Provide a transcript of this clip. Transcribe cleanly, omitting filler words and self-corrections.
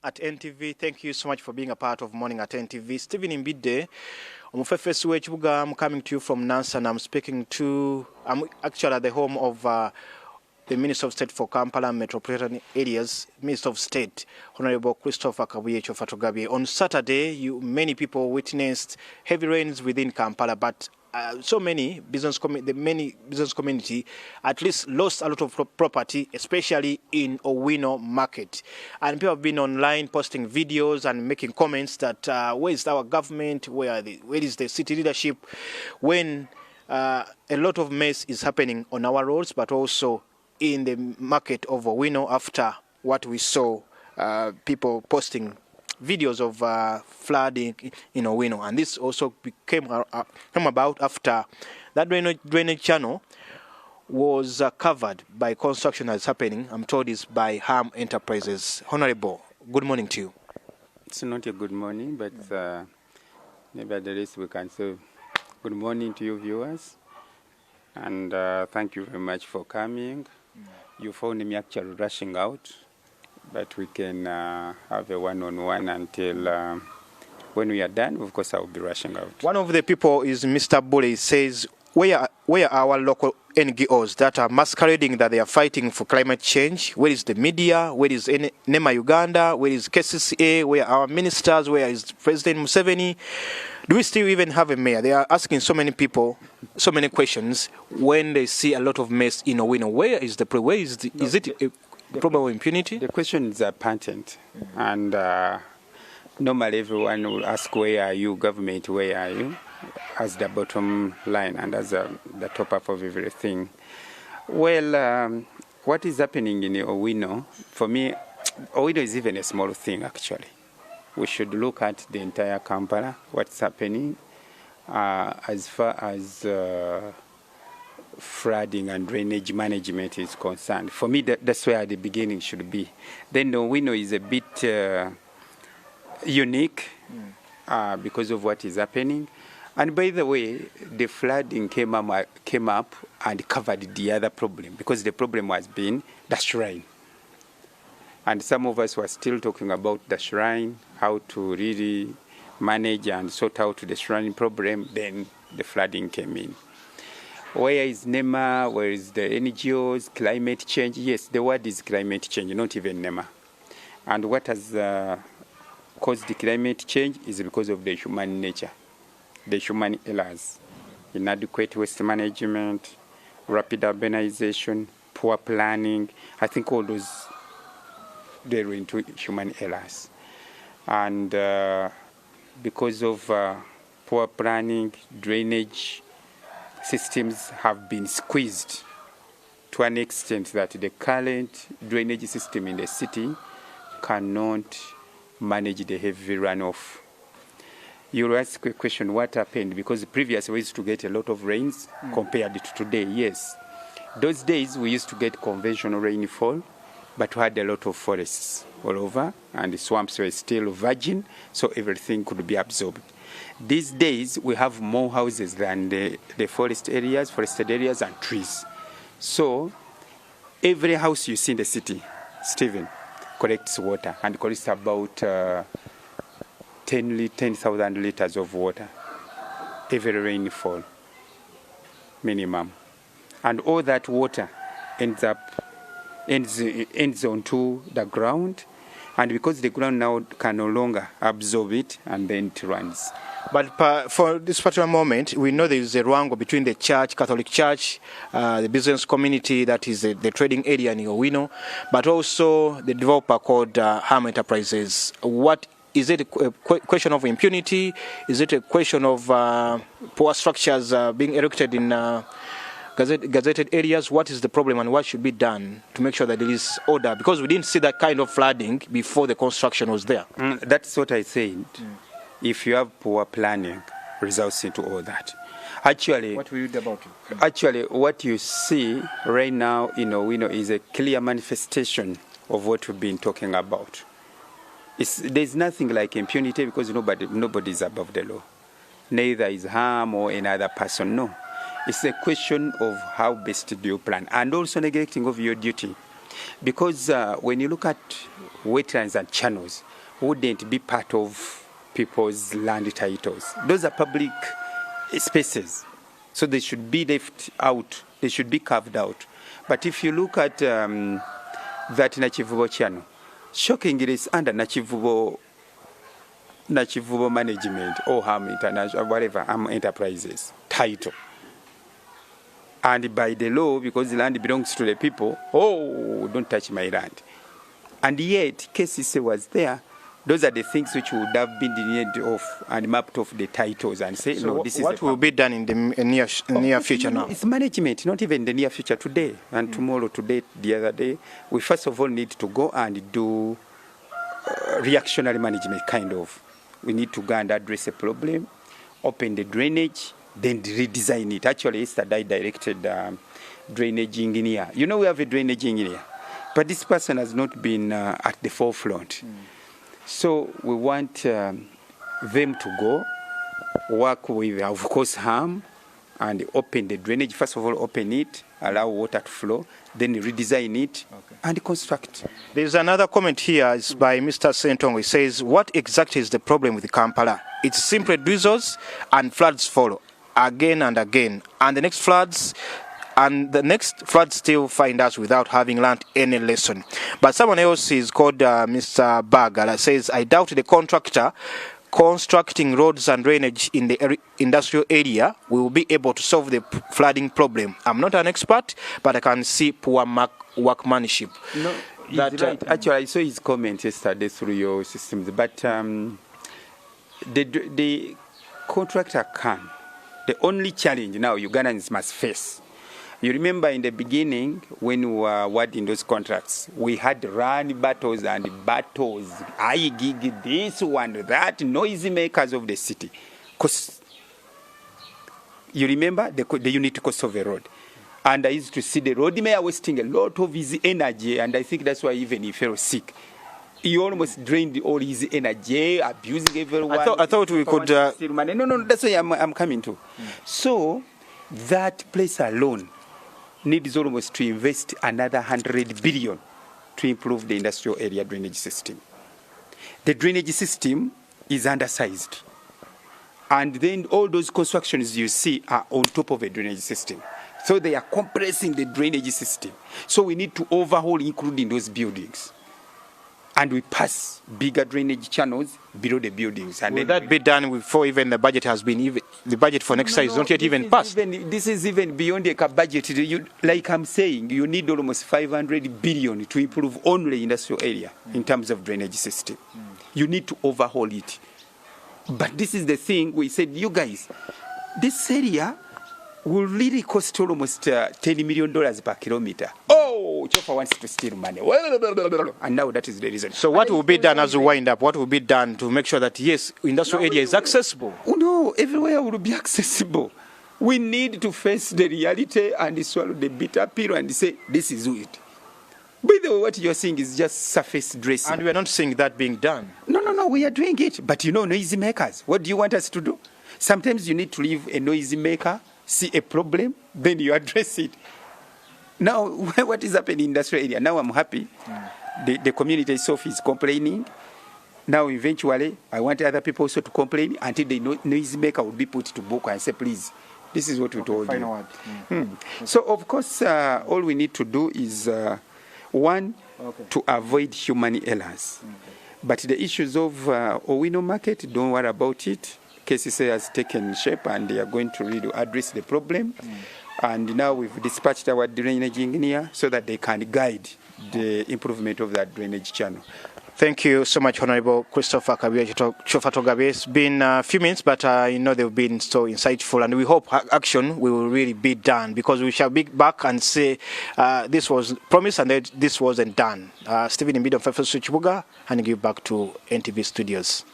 At NTV. Thank you so much for being a part of Morning at NTV. Stephen Imbide, I'm coming to you from Nansa, and I'm actually at the home of the Minister of State for Kampala Metropolitan Areas, Minister of State, Honorable Christopher Kabuyecho Fatogabi. On Saturday, many people witnessed heavy rains within Kampala, but the many business community at least lost a lot of property, especially in Owino market. And people have been online posting videos and making comments that where is our government, where is the city leadership, when a lot of mess is happening on our roads, but also in the market of Owino after what we saw, people posting videos of flooding in Owino, and this also came about after that drainage channel was covered by construction that's happening. I'm told it's by Ham Enterprises. Honorable, good morning to you. It's not a good morning, but nevertheless we can say good morning to you viewers, and thank you very much for coming. You found me actually rushing out, but we can have a one-on-one until when we are done. Of course, I will be rushing out. One of the people is Mr. Bully. Says, where are our local NGOs that are masquerading that they are fighting for climate change? Where is the media? Where is NEMA Uganda? Where is KCCA? Where are our ministers? Where is President Museveni? Do we still even have a mayor? They are asking so many people so many questions when they see a lot of mess in Owino. Where is the is it a problem of impunity? The question is patent, and normally everyone will ask, where are you, government, where are you, as the bottom line and as the top up of everything. Well, what is happening in Owino, for me, Owino is even a small thing actually. We should look at the entire Kampala, what's happening as far as flooding and drainage management is concerned. For me, that's where the beginning should be. Then Owino is a bit unique because of what is happening. And by the way, the flooding came up and covered the other problem, because the problem has been the shrine. And some of us were still talking about the shrine, how to really manage and sort out the shrine problem. Then the flooding came in. Where is NEMA? Where is the NGOs? Climate change? Yes, the word is climate change, not even NEMA. And what has caused the climate change is because of the human nature, the human errors, inadequate waste management, rapid urbanization, poor planning. I think all those, they're into human errors. And because of poor planning, drainage systems have been squeezed to an extent that the current drainage system in the city cannot manage the heavy runoff. You'll ask a question, what happened? Because previously we used to get a lot of rains compared to today. Yes, those days we used to get conventional rainfall, but we had a lot of forests all over, and the swamps were still virgin, so everything could be absorbed. These days, we have more houses than the forested areas and trees. So every house you see in the city, Stephen, collects water, and collects about 10,000 liters of water every rainfall, minimum. And all that water ends onto the ground, and because the ground now can no longer absorb it, and then it runs. But for this particular moment, we know there is a wrangle between the church, Catholic Church, the business community, that is the trading area in Owino, but also the developer called Ham Enterprises. What is it? A question of impunity? Is it a question of poor structures being erected in gazetted areas? What is the problem, and what should be done to make sure that there is order? Because we didn't see that kind of flooding before the construction was there. That's what I said. If you have poor planning, results into all that. Actually, what will you do about it? Actually, what you see right now in Owino is a clear manifestation of what we've been talking about. There's nothing like impunity, because nobody is above the law. Neither is harm or another person, no. It's a question of how best do you plan, and also neglecting of your duty. Because when you look at wetlands and channels, wouldn't be part of people's land titles. Those are public spaces, so they should be left out. They should be carved out. But if you look at that Nakivubo channel, shockingly, it's under Nakivubo Management or Ham International, whatever, Ham Enterprises title. And by the law, because the land belongs to the people, oh, don't touch my land. And yet, KCC was there. Those are the things which would have been delineated off and mapped off the titles and say, so no, this is what will be done in the near future now? It's management, not even the near future today and tomorrow, today, the other day. We first of all need to go and do reactionary management, kind of. We need to go and address a problem, open the drainage, then redesign it. Actually, yesterday I directed drainage engineer. You know, we have a drainage engineer, but this person has not been at the forefront. So we want them to go work with, of course, Ham and open the drainage. First of all, open it, allow water to flow, then redesign it and construct. There's another comment here. It's by Mr. Sentong. He says, what exactly is the problem with Kampala? It's simply drizzles and floods follow again and again. And the next floods still find us without having learned any lesson. But someone else is called Mr. Bagala says, I doubt the contractor constructing roads and drainage in the industrial area will be able to solve the flooding problem. I'm not an expert, but I can see poor workmanship. No, that, right. Actually, I saw his comment yesterday through your systems, but the contractor can. The only challenge now Ugandans must face. You remember in the beginning when we were awarding those contracts, we had run battles and battles. I gig this one, that, noisy makers of the city. Because you remember the unit cost of a road. And I used to see the road mayor wasting a lot of his energy, and I think that's why even he fell sick. He almost drained all his energy, abusing everyone. I thought we could... No, that's why I'm coming to. So that place alone needs almost to invest another 100 billion to improve the industrial area drainage system. The drainage system is undersized. And then all those constructions you see are on top of a drainage system. So they are compressing the drainage system. So we need to overhaul, including those buildings. And we pass bigger drainage channels below the buildings. And will that be done before even the budget has been, the budget for next year is not yet even passed? This is even beyond the budget. Like I'm saying, you need almost 500 billion to improve only industrial area in terms of drainage system. You need to overhaul it. But this is the thing we said, you guys, this area will really cost almost $10 million per kilometer. Oh, Chofa wants to steal money. And now that is the reason. So what will be done as we wind up? What will be done to make sure that, yes, industrial area is accessible? Oh, no, everywhere will be accessible. We need to face the reality and swallow the bitter pill and say, this is it. By the way, what you're seeing is just surface dressing. And we're not seeing that being done. No, we are doing it. But you know, noisy makers, what do you want us to do? Sometimes you need to leave a noisy maker, see a problem, then you address it. Now, what is happening in industrial area? Now I'm happy. The community itself is complaining. Now, eventually, I want other people also to complain until the noise maker will be put to book and say, please, this is what we told you. So, of course, all we need to do is, one, to avoid human errors. But the issues of Owino market, don't worry about it. KCC has taken shape and they are going to really address the problem. And now we've dispatched our drainage engineer so that they can guide the improvement of that drainage channel. Thank you so much, Honorable Christopher Chofatogabe. It's been a few minutes, but you know they've been so insightful, and we hope action will really be done, because we shall be back and say this was promised and this wasn't done. Stephen Imbido from Chibuga, and give back to NTV Studios.